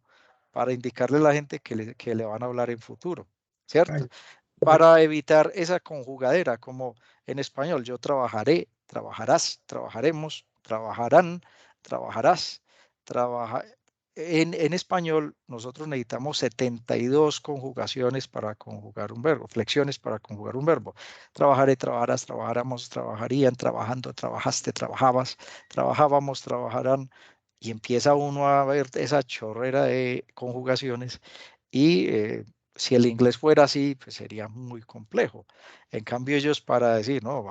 para indicarle a la gente que le van a hablar en futuro, ¿cierto? Vale, correcto. Para evitar esa conjugadera, como en español, yo trabajaré, trabajarás, trabajaremos, trabajarán, trabajarás, trabaja. En español, nosotros necesitamos 72 conjugaciones para conjugar un verbo, flexiones para conjugar un verbo. Trabajaré, trabajarás, trabajáramos, trabajarían, trabajando, trabajaste, trabajabas, trabajábamos, trabajarán. Y empieza uno a ver esa chorrera de conjugaciones y si el inglés fuera así, pues sería muy complejo. En cambio, ellos para decir, no,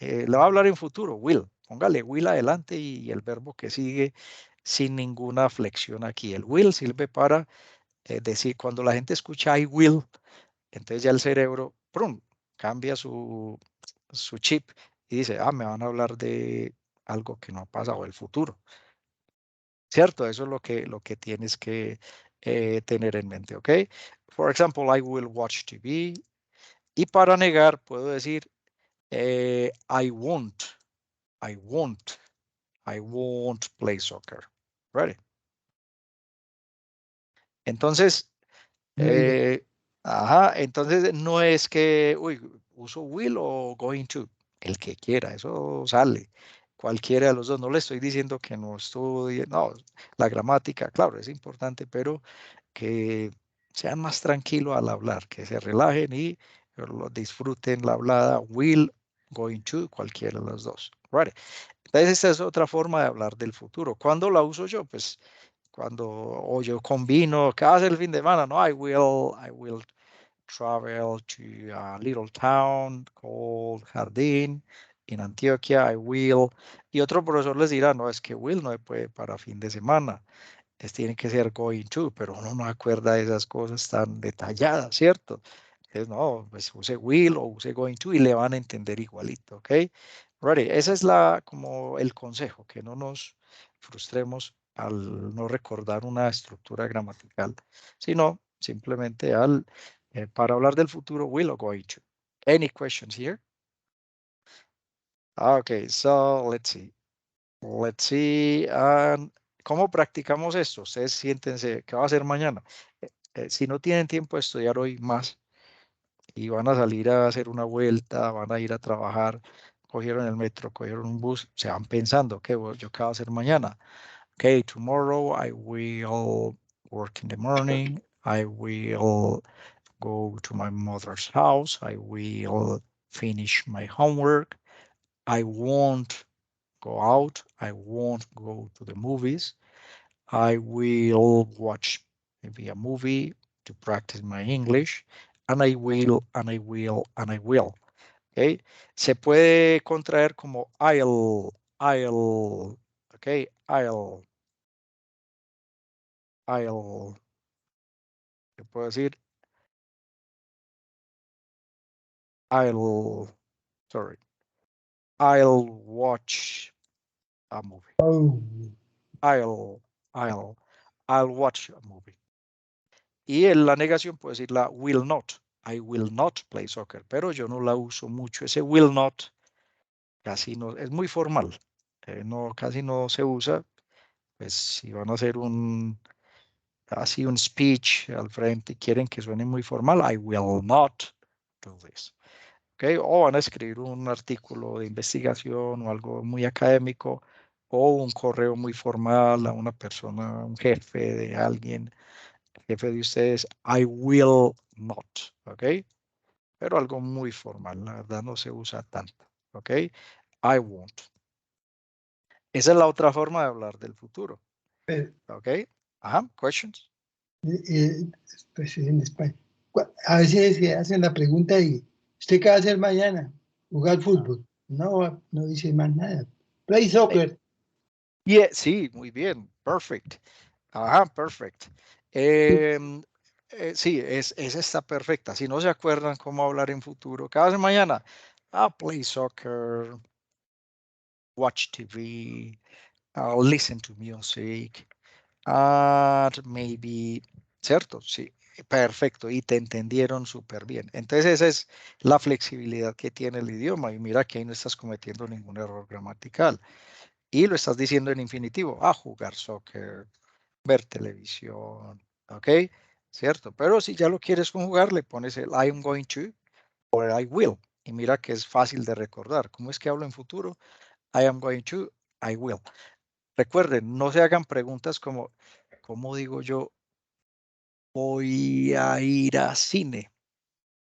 le va a hablar en futuro, will, póngale will adelante y el verbo que sigue sin ninguna flexión aquí. El will sirve para decir, cuando la gente escucha I will, entonces ya el cerebro, ¡prum!, cambia su chip y dice, ah, me van a hablar de algo que no ha pasado, el futuro. ¿Cierto? Eso es lo que tienes que tener en mente, ¿ok? For example, I will watch TV. Y para negar, puedo decir, I won't, I won't, I won't play soccer. Ready? Entonces, Muy bien. entonces no es que, uy, uso will o going to, el que quiera, eso sale. Cualquiera de los dos, no le estoy diciendo que no estudie, no, la gramática, claro, es importante, pero que sean más tranquilos al hablar, que se relajen y lo disfruten la hablada, will, going to, cualquiera de los dos. Right. Entonces, esta es otra forma de hablar del futuro. ¿Cuándo la uso yo? Pues cuando o yo combino, ¿qué hace el fin de semana? No, I will travel to a little town called Jardín in Antioquia. I will. Y otro profesor les dirá, no, es que will no se puede para fin de semana tienen que ser going to, pero uno no acuerda de esas cosas tan detalladas, ¿cierto? Entonces, no, pues use will o use going to y le van a entender igualito, ¿ok? Ready. Ese es como el consejo, que no nos frustremos al no recordar una estructura gramatical, sino simplemente para hablar del futuro, will o going to. Any questions here? Okay, so let's see. Let's see. ¿Cómo practicamos esto? Ustedes siéntense, ¿qué va a hacer mañana? Si no tienen tiempo de estudiar hoy más y van a salir a hacer una vuelta, van a ir a trabajar, cogieron el metro, cogieron un bus, se van pensando, ¿yo qué voy a hacer mañana? Okay, tomorrow I will work in the morning. I will go to my mother's house. I will finish my homework. I won't go out. I won't go to the movies. I will watch maybe a movie to practice my English. And I will, and I will, and I will. Okay. Se puede contraer como I'll. Okay. I'll. Yo puedo decir sorry, I'll watch a movie. Oh, I'll, I'll, I'll watch a movie. Y en la negación puedo decir la will not. I will not play soccer, pero yo no la uso mucho. Ese will not casi no, es muy formal. No, casi no se usa. Pues si van a hacer así un speech al frente y quieren que suene muy formal, I will not do this. ¿Okay? O van a escribir un artículo de investigación o algo muy académico o un correo muy formal a una persona, un jefe de alguien, jefe de ustedes, I will not, ¿ok? Pero algo muy formal, la verdad no se usa tanto, ¿ok? I won't. Esa es la otra forma de hablar del futuro, pero, ¿ok? Ajá, questions. pues en España. A veces se hacen la pregunta y ¿usted qué va a hacer mañana? Jugar fútbol. No, no dice más nada. Play soccer. Yeah, sí, muy bien, perfect. Ajá, perfect. Sí, esa está perfecta. Si no se acuerdan cómo hablar en futuro, ¿qué hacen mañana? Play soccer, watch TV, listen to music, maybe, ¿cierto? Sí, perfecto. Y te entendieron súper bien. Entonces esa es la flexibilidad que tiene el idioma. Y mira que ahí no estás cometiendo ningún error gramatical. Y lo estás diciendo en infinitivo. Jugar soccer, ver televisión, ¿ok? ¿Cierto? Pero si ya lo quieres conjugar, le pones el I am going to o el I will. Y mira que es fácil de recordar. ¿Cómo es que hablo en futuro? I am going to, I will. Recuerden, no se hagan preguntas como, ¿cómo digo yo? Voy a ir a cine.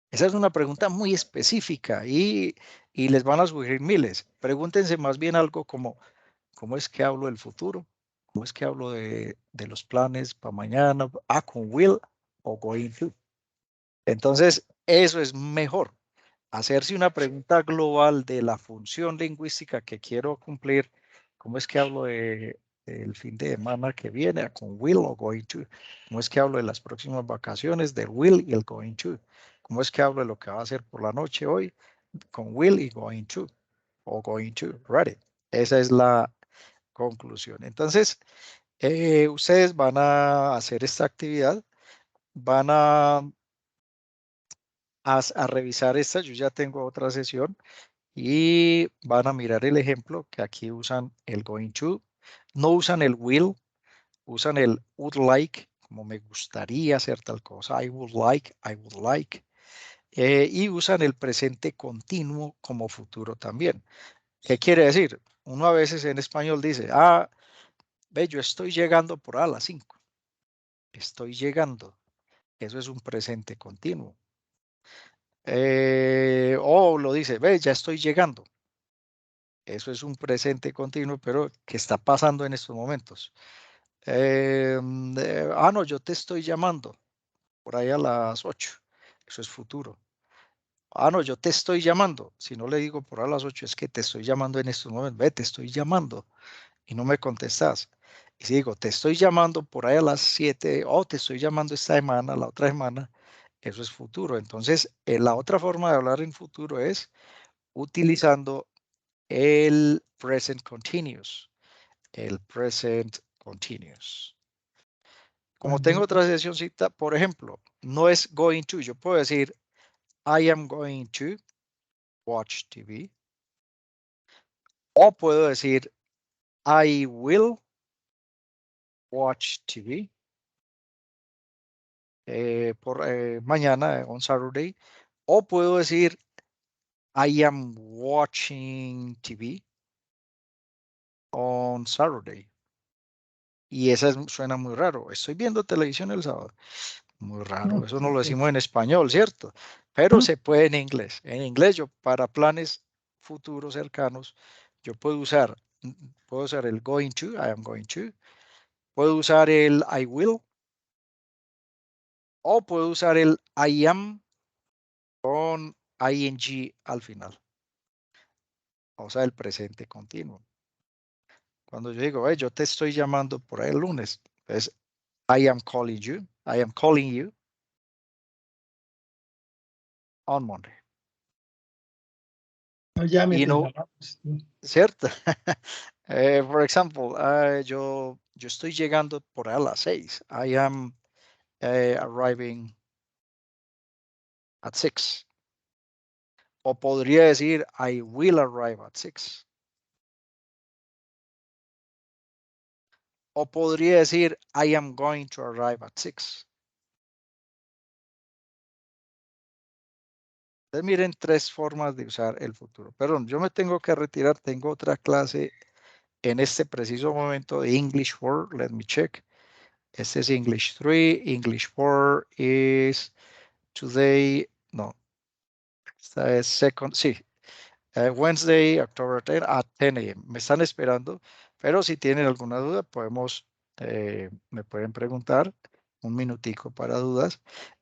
Esa es una pregunta muy específica y les van a surgir miles. Pregúntense más bien algo como, ¿cómo es que hablo del futuro? ¿Cómo es que hablo de los planes para mañana? Con will o going to. Entonces, eso es mejor. Hacerse una pregunta global de la función lingüística que quiero cumplir. ¿Cómo es que hablo del fin de semana que viene? Con will o going to. ¿Cómo es que hablo de las próximas vacaciones? Del will y el going to. ¿Cómo es que hablo de lo que va a hacer por la noche hoy? Con will y going to. O going to. Ready. Esa es la conclusión. Entonces, ustedes van a hacer esta actividad, van a revisar esta, yo ya tengo otra sesión y van a mirar el ejemplo que aquí usan el going to, no usan el will, usan el would like, como me gustaría hacer tal cosa, I would like, y usan el presente continuo como futuro también. ¿Qué quiere decir? Uno a veces en español dice, ve, yo estoy llegando por a las 5. Estoy llegando. Eso es un presente continuo. O lo dice, ve, ya estoy llegando. Eso es un presente continuo, pero que está pasando en estos momentos. No, yo te estoy llamando por ahí a las 8. Eso es futuro. No, yo te estoy llamando. Si no le digo por a las 8, es que te estoy llamando en estos momentos. Ve, te estoy llamando y no me contestas. Y si digo, te estoy llamando por ahí a las 7, o te estoy llamando esta semana, la otra semana, eso es futuro. Entonces, la otra forma de hablar en futuro es utilizando el present continuous. El present continuous. Como tengo Cuando, otra sesioncita, por ejemplo, no es going to, yo puedo decir I am going to watch TV. O puedo decir I will watch TV por mañana, on Saturday. O puedo decir I am watching TV on Saturday. Y esa suena muy raro. Estoy viendo televisión el sábado. Muy raro. Eso no lo decimos en español, ¿cierto? Pero se puede en inglés. En inglés yo para planes futuros cercanos, yo puedo usar el going to, I am going to. Puedo usar el I will. O puedo usar el I am con ing al final. O sea, el presente continuo. Cuando yo digo, yo te estoy llamando por ahí el lunes, es I am calling you. I am calling you on Monday. No llame, Y te no, llamamos. ¿No? ¿cierto? For example, yo estoy llegando por a las 6. I am arriving at 6. O podría decir, I will arrive at 6. O podría decir, I am going to arrive at 6. Entonces, miren tres formas de usar el futuro. Perdón, yo me tengo que retirar. Tengo otra clase en este preciso momento de English 4. Let me check. Este es English 3. English 4 is today. No, esta es second. Sí, Wednesday, October 10 at 10 a.m. Me están esperando, pero si tienen alguna duda, me pueden preguntar un minutico para dudas.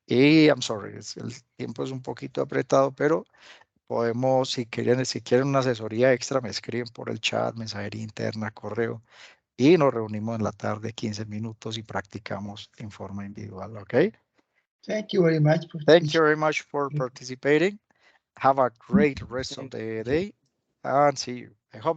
Y I'm sorry, el tiempo es un poquito apretado, pero podemos, si quieren una asesoría extra, me escriben por el chat, mensajería interna, correo, y nos reunimos en la tarde 15 minutos y practicamos en forma individual, ¿ok? Thank you very much. Thank you very much for participating. Have a great rest of the day and see you. I hope that